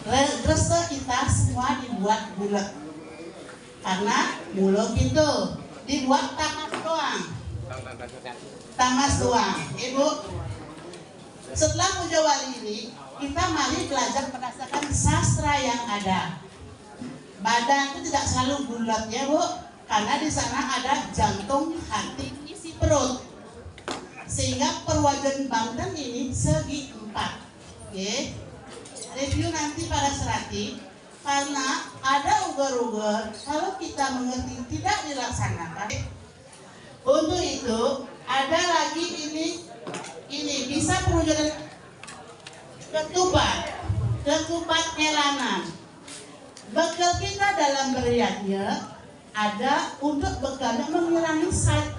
Rese kita semua dibuat bulat karena mulut itu dibuat tamas doang. Ibu, setelah puja wali ini kita mari belajar berdasarkan sastra yang ada. Badan itu tidak selalu bulat ya Bu, karena di sana ada jantung, hati, isi perut, sehingga perwajan Banten ini segi 4. Oke, review nanti pada serati. Karena ada ugar-ugar kalau kita mengerti tidak dilaksanakan. Untuk itu ada lagi ini bisa perwujudan ketupat melanan. Bekal kita dalam beriatnya ada untuk bekalnya mengurangi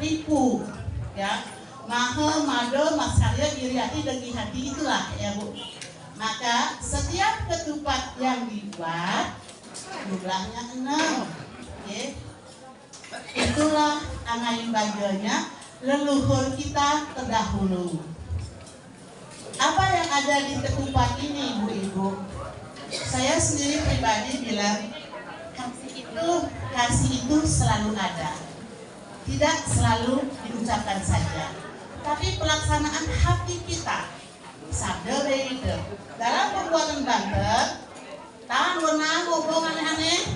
tipu ya. Maha, mado, masarya, iriati, degi hati itulah ya Bu. Maka setiap ketupat yang dibuat jumlahnya 6. Okay. Itulah angain baganya leluhur kita terdahulu. Apa yang ada di ketupat ini Bu-Ibu? Saya sendiri pribadi bilang kasih itu selalu ada. Tidak selalu diucapkan saja. Tapi pelaksanaan hati kita sabda beda. Dalam pembuatan Banten, tangan warna ngomong aneh-aneh.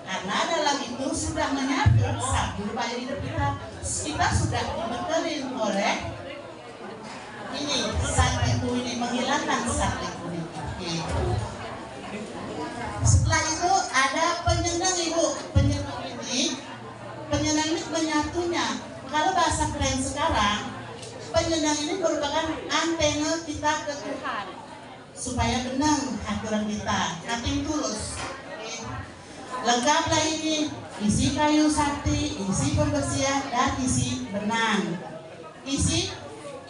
Karena dalam itu sudah menyatu sabda pada hidup kita. Kita sudah dibekelin oleh ini saktiku ini, menghilangkan saktiku ini. Setelah itu ada penyenang Ibu. Penyenang ini menyatunya. Kalau bahasa keren sekarang, penyenang ini merupakan antena kita ke Tuhan supaya benang aturan kita, nothing tulus. Lengkaplah ini, isi kayu sakti, isi pembersihan, dan isi benang.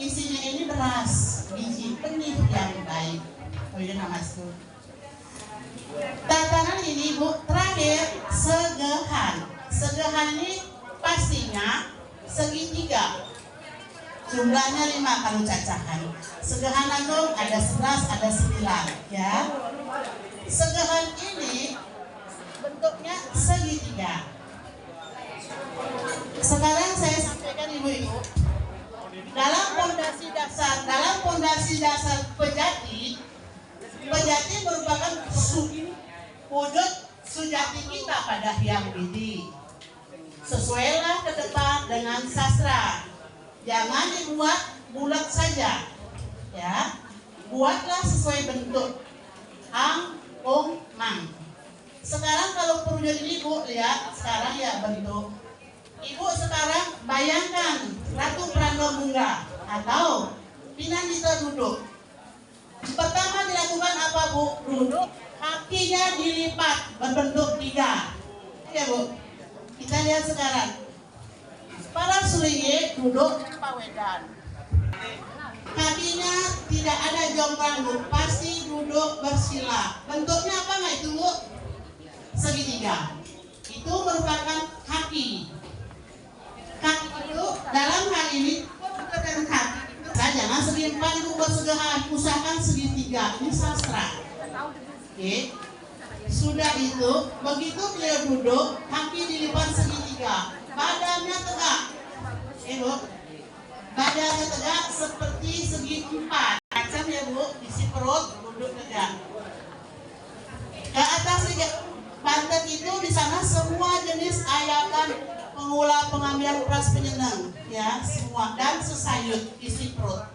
Isinya ini beras, biji benih yang baik. Oh ini namasku. Tatanan ini Bu, terakhir segehan. Segehan ini pastinya segitiga. Jumlahnya 5 kalau cacahan. Segehan agung ada 11, ada 9 ya. Segehan ini bentuknya segitiga. Sekarang saya sampaikan Ibu-ibu, dalam pondasi dasar pejati merupakan wujud sujati kita pada Hyang Widi. Sesuailah ke depan dengan sastra. Jangan dibuat bulat saja, ya. Buatlah sesuai bentuk. Ang, ong, mang. Sekarang kalau perwujudan Ibu lihat sekarang ya bentuk. Ibu sekarang bayangkan Ratu Pranggabunga atau Pinandita duduk. Pertama dilakukan apa Bu? Duduk, kakinya dilipat berbentuk 3. Ya Bu. Kita lihat sekarang. Para sulingi duduk pawedan. Kakinya tidak ada jomplang Bu, pasti duduk bersila. Bentuknya apa nggak itu Bu? Segitiga. Itu merupakan kaki. Kaki itu dalam hal ini bukan kaki. Jangan segi 4 itu bersegahan, usahakan segitiga. Ini sastra. Oke. Sudah itu, begitu beliau duduk, kaki dilipat segitiga, badannya tegak. Bu, badannya tegak seperti segi 4. Macam ya Bu, isi perut, duduk tegak. Ke atas Banten itu di sana semua jenis ayatan pengulah pengambilan peras penyenang, ya semua dan sesayut isi perut.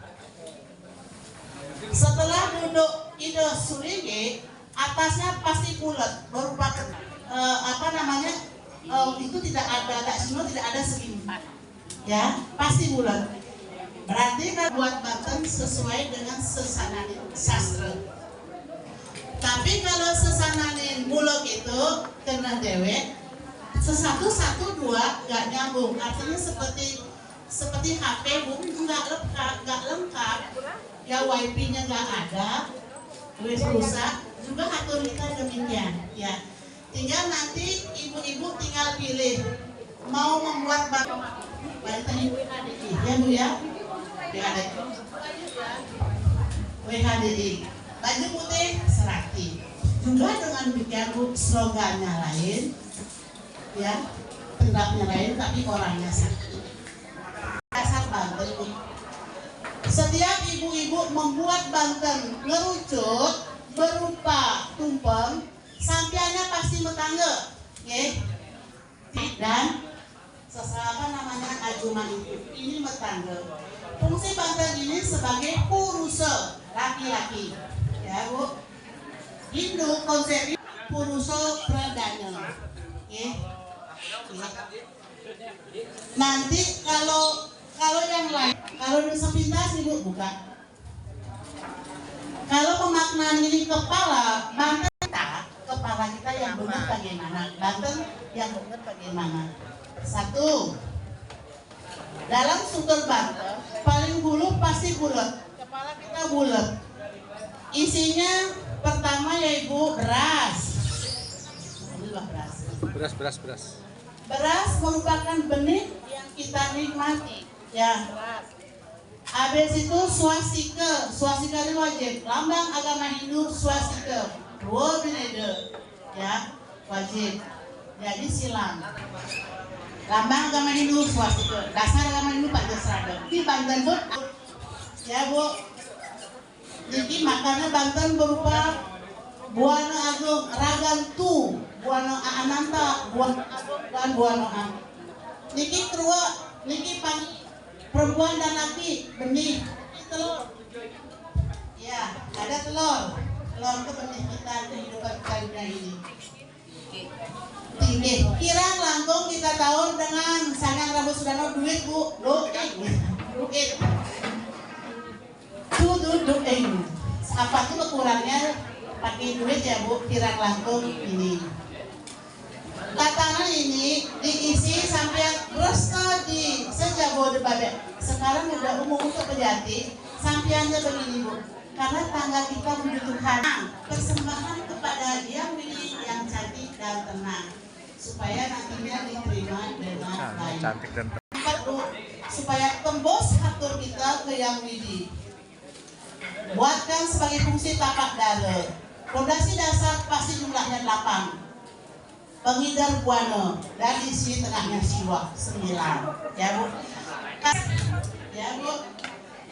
Setelah duduk ide sulingi, atasnya pasti bulat, merupakan itu tidak ada semua, tidak ada segi 4, ya pasti bulat. Berarti kan buat Banten sesuai dengan sesananin sastra. Tapi kalau sesananin bulog itu kena dewek, 112 nggak nyambung, artinya seperti HP Bu, nggak lengkap, ya WiFi-nya nggak ada, rusak. Juga atur kita demikian ya. Tinggal nanti ibu-ibu tinggal pilih mau membuat Banten WHDI ya Bu ya. WHDI baju putih 100. berjati. Juga dengan demikian Bu, slogannya lain, ya, pendapnya lain, tapi orangnya satu. Dasar Banten Bu. Setiap ibu-ibu membuat Banten ngerucut berupa tumpeng, sampiannya pasti metangga, ya. Dan apa namanya ajuman itu, ini metangga. Fungsi Banten ini sebagai purusa laki-laki, ya Bu. Hindu konsep purusa pradana, ya. Nanti kalau yang lain, kalau di sepintas Ibu buka. Kalau pemaknaan ini kepala, Banten kepala kita yang benar bagaimana? Banten yang benar bagaimana? Satu, dalam struktur Banten paling hulu pasti bulat. Kepala kita bulat. Isinya pertama yaitu beras. Beras. Beras merupakan benih yang kita nikmati. Ya. Habis itu swastika ini wajib. Lambang agama Hindu swastika. Dua bineda, ya, wajib. Jadi silang. Lambang agama Hindu swastika. Dasar agama Hindu pada seragam. Di Banten Bu, ya Bu. Jadi makannya Banten berupa buana agung, ragam tu, buana ananta, buana agung dan buana am. Niki kedua, niki perempuan dan laki benih telur. Ya, ada telur. Telur itu benih kita kehidupan kita ini. Tinggi. Kirang langkung kita tahu dengan sangang rambut Sudano duit Bu, duit. Duit. Apa tuh kekurangnya pakai duit ya Bu, kirang langkung ini. Tatanan ini diisi sampai resna di Sejabodetabek. Sekarang udah umum untuk Pejati. Sampiannya begini Bu, karena tangga kita membutuhkan persembahan kepada Yang Widi yang cantik dan tenang, supaya nantinya diterima dengan baik. Cantik dan tenang. Supaya tembus hatur kita ke Yang Widi. Buatkan sebagai fungsi tapak dada. Fondasi dasar pasti jumlahnya 8. Pengidar buana dan isi tengahnya siwa 9. Ya Bu. Ya Bu.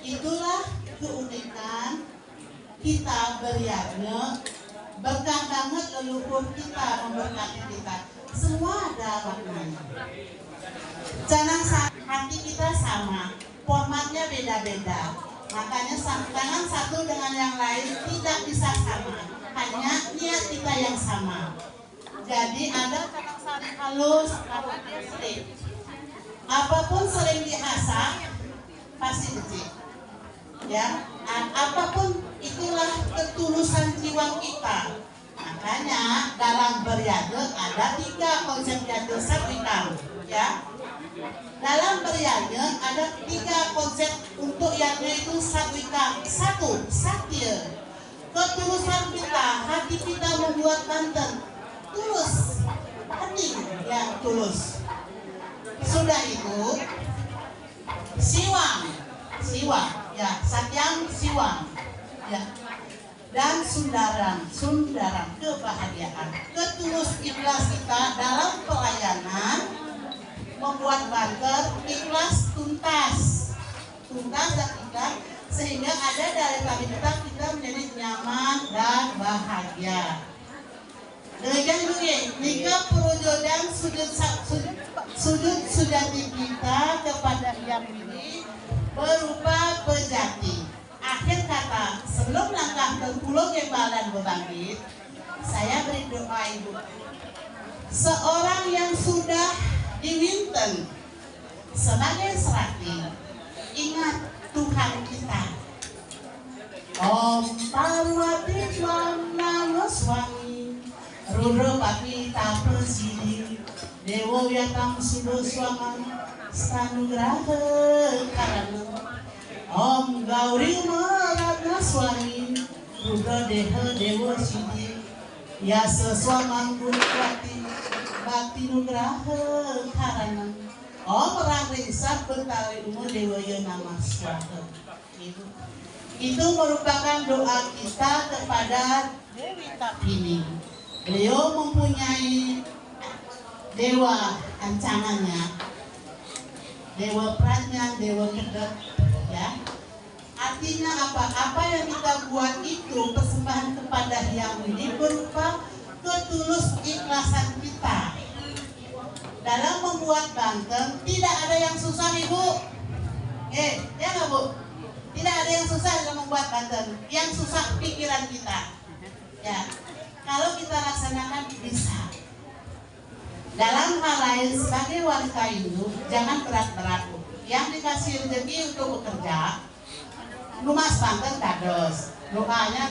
Itulah keunikan kita beriaknya. Berkah banget leluhur kita memberkati kita. Semua ada maknanya. Jangan hati kita sama, formatnya beda-beda. Makanya tangan satu dengan yang lain tidak bisa sama. Hanya niat kita yang sama. Jadi ada kadang saling halus, karena dia sering. Apapun sering dihasah, pasti becik. Ya, apapun itulah ketulusan jiwa kita. Makanya dalam beriaga ada 3 konsep yaitu satwika. Ya, dalam beriaga ada 3 konsep untuk yaitu satwika. 1, satya. Ketulusan kita, hati kita membuat Banten tulus, hati yang tulus. Sudah itu siwang, ya, satyam siwang, ya, dan sundaram, kebahagiaan. Ketulus ikhlas kita dalam pelayanan membuat Banten ikhlas tuntas dan ikhlas, sehingga ada dari kami kita menjadi nyaman dan bahagia. Dengan duit, nikah perwujudan sujud sujati kita kepada Yang Widi berupa Pejati. Akhir kata, sebelum langkah ke pulau Gembalan berbangkit, saya beri doa Ibu. Seorang yang sudah diwinten sebagai serati, ingat Tuhan kita. Om Parwati Namo Swami Rudra Papita Presidi Dewo Yatam Sudo Swaman Stanugraha Karana Om Gauri Maratna Swami Rudra Deha Dewo Sidi Yasa Swaman Gunwati Bakti Nugraha Karana Om Rangringsat Bentari Umur Dewa Nama Swaha. Itu merupakan doa kita kepada Dewi Tapini. Beliau mempunyai dewa ancangannya, dewa pranyan, dewa kedep, ya. Artinya apa? Apa yang kita buat itu persembahan kepada Hyang Widi berupa ketulus ikhlasan kita. Dalam membuat Banten tidak ada yang susah, Ibu. Ya nggak, Bu? Tidak ada yang susah dalam membuat Banten. Yang susah pikiran kita. Ya, kalau kita laksanakan bisa. Dalam hal lain sebagai wanita Hindu jangan berat-berat, Bu. Yang dikasih rezeki untuk bekerja, Lumas Banten kados. Doanya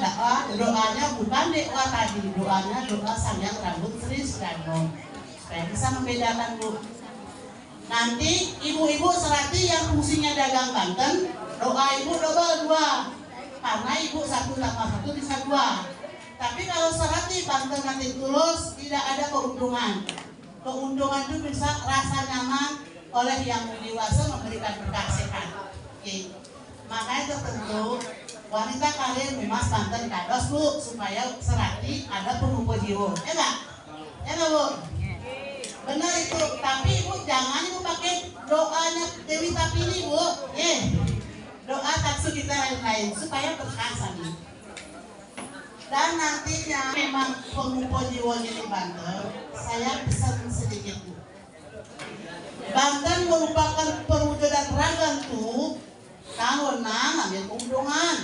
bukan doa tadi, doa Sang Hyang Rambut Sri Sudarmo. Supaya bisa membedakan, Bu. Nanti ibu-ibu Serati yang fungsinya dagang Banten, doa ibu double 2. Karena ibu 1 tambah 1 bisa 2. Tapi kalau Serati Banten nanti tulus, tidak ada keuntungan. Keuntungan itu bisa rasa nyaman oleh yang dewasa memberikan berkah sehat. Oke. Makanya tertentu wanita kalian Lumas Banten kados, Bu, supaya Serati ada pengumpul jiwa. Ya enggak? Ya enggak, Bu? Benar itu. Tapi Ibu jangan Ibu pakai doanya Dewi Tapini, Bu. Doa taksu kita lain-lain supaya berkah sami. Dan nantinya memang pengumpul jiwa di Banten, saya pesan sedikit, Bu. Banten merupakan perwujudan ragantu tahunan ambil keuntungan.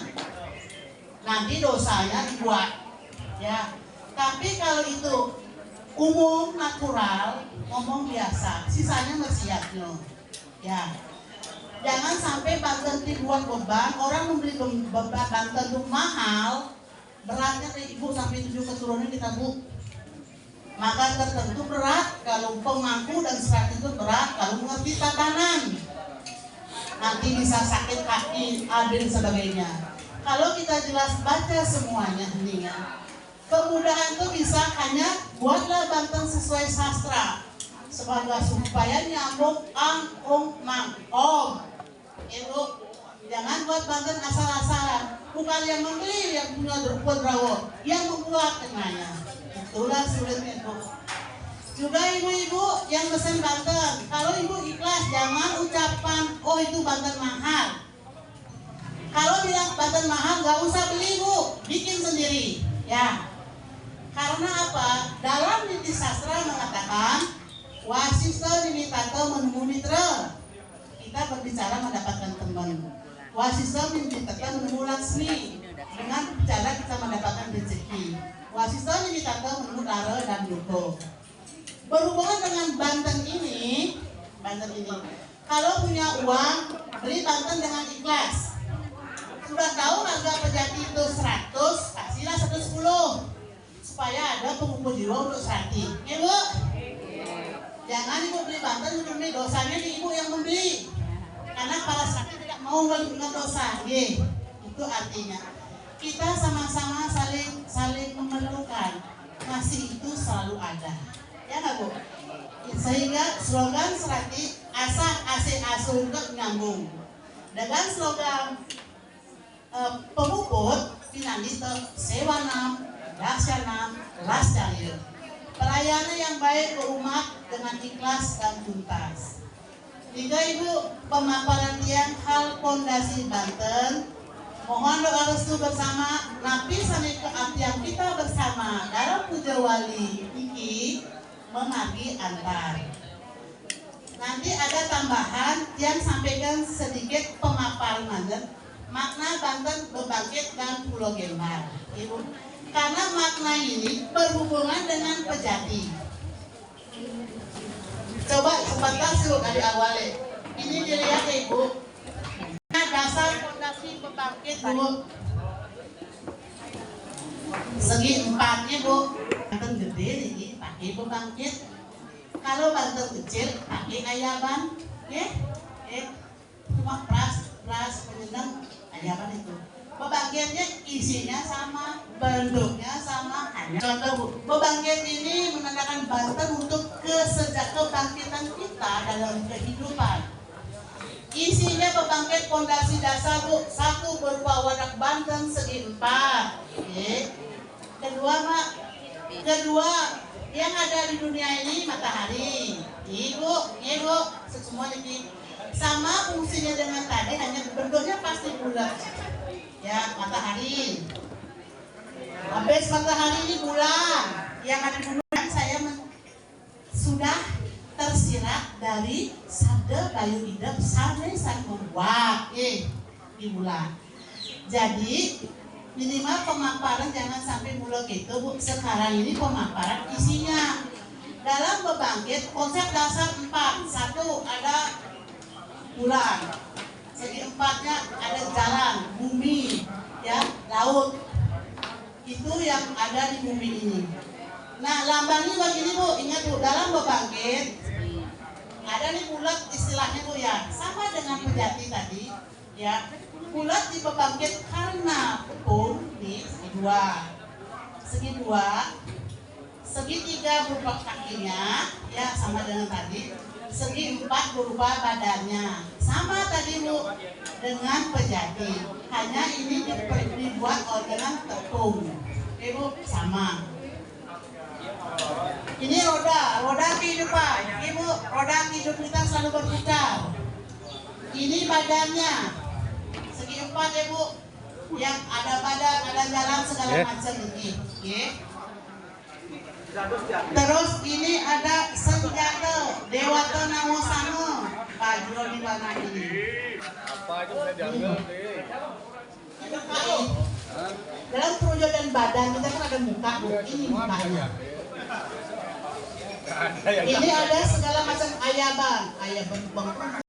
Nanti dosanya dibuat, ya. Tapi kalau itu umum natural, ngomong biasa, sisanya bersiapnya, ya. Jangan sampai Banten dibuat beban. Orang membeli beban Banten itu mahal, beratnya dari ibu sampai 7 keturunan kita, Bu. Maka tertentu berat kalau pemangku dan serat itu berat kalau mengerti tatanan. Nanti bisa sakit kaki, dan sebagainya. Kalau kita jelas baca semuanya, heningan. Kemudahan itu bisa hanya buatlah Banten sesuai sastra, supaya nyambung ang, ong, mang, om. Ibu, jangan buat Banten asal-asalan. Bukan yang membeli yang punya drawo, yang membuat kenanya. Itulah sulitnya, Bu. Juga ibu-ibu yang pesen Banten, kalau ibu ikhlas jangan ucapan, oh itu Banten mahal. Kalau bilang Banten mahal, nggak usah beli, Bu, bikin sendiri, ya. Karena apa? Dalam niti sastra mengatakan wasista nimitato menemu mitra. Kita berbicara mendapatkan teman. Wasista nimitato menemu laksmi. Dengan bicara kita mendapatkan rezeki. Wasista nimitato menemu dara dan duko. Berhubungan dengan Banten ini, kalau punya uang beli Banten dengan ikhlas. Sudah tahu harga pejati itu 100, kasihlah 110 supaya ada pengumpul jiwa untuk Serati. Ibu, jangan ibu beli Banten untuk beli dosanya di ibu yang membeli, karena para Serati tidak mau melakukan dosa. Itu artinya kita sama-sama saling memerlukan. Kasih itu selalu ada. Ya nggak, Bu? Sehingga slogan Serati asah asih asuh juga nyambung dengan slogan pemukul Pinandita Sewanam Laksanam Lastari. Pelayanan yang baik ke umat dengan ikhlas dan tuntas. 3 Ibu, pemaparan tiang hal pondasi Banten. Mohon doa restu bersama napi sami keabdian kita bersama dalam puja wali iki mengaji antar. Nanti ada tambahan yang sampaikan sedikit pemaparan makna Banten berbangkit dan Pulau Gembar, Ibu. Karena makna ini berhubungan dengan pejati. Coba sebentar suruh dari awal. Ini dilihat, Ibu. Dasar fondasi pembangkit, Bu. Segi 4-nya, Bu. Banten gede ini pakai pembangkit. Kalau Banten kecil pakai ayaban, cuma pras penyedang ayaban itu. Pembangkitnya isinya sama, bentuknya sama. Contoh, Bu, pembangkit ini menandakan Banten untuk kebangkitan kita dalam kehidupan. Isinya pembangkit fondasi dasar, Bu. 1 berupa wadah Banten segi 4. Kedua Kedua, yang ada di dunia ini matahari. Ibu, semua ini sama fungsinya dengan tadi, hanya bentuknya pasti bulat. Ya, matahari. Habis matahari ini bulan. Yang ada di dunia saya sudah tersirat dari sabda Bayu Idep Sane Sankuwak di bulan. Jadi minimal pemaparan jangan sampai mulai gitu Bu. Sekarang ini pemaparan isinya dalam bebangkit konsep dasar 4. Satu, ada bulan, segi empatnya ada jalan, bumi, ya, laut. Itu yang ada di bumi ini. Nah, lambangnya begini Bu, ingat Bu, dalam bebangkit ada nih bulat istilahnya Bu ya, sama dengan Pejati tadi, ya. Bulat di bebangkit karena tepung di segi dua, segitiga berupa kakinya, ya sama dengan tadi. Segi 4 berupa badannya, sama tadi Bu dengan Pejati. Hanya ini dibuat dengan tepung, Bu, sama. Ini roda kehidupan, Ibu. Roda kehidupan kita selalu berputar. Ini badannya. Segi 4 ya Bu, yang ada badan, ada jalan segala macam ini. Terus ini ada senjata Dewata Nawasana, baju di mana ini? Apa itu bisa diambil Dalam perwujudan badan kita kan ada muka Bu, ini mukanya. Ini ada segala macam ayaban, ayah bentuk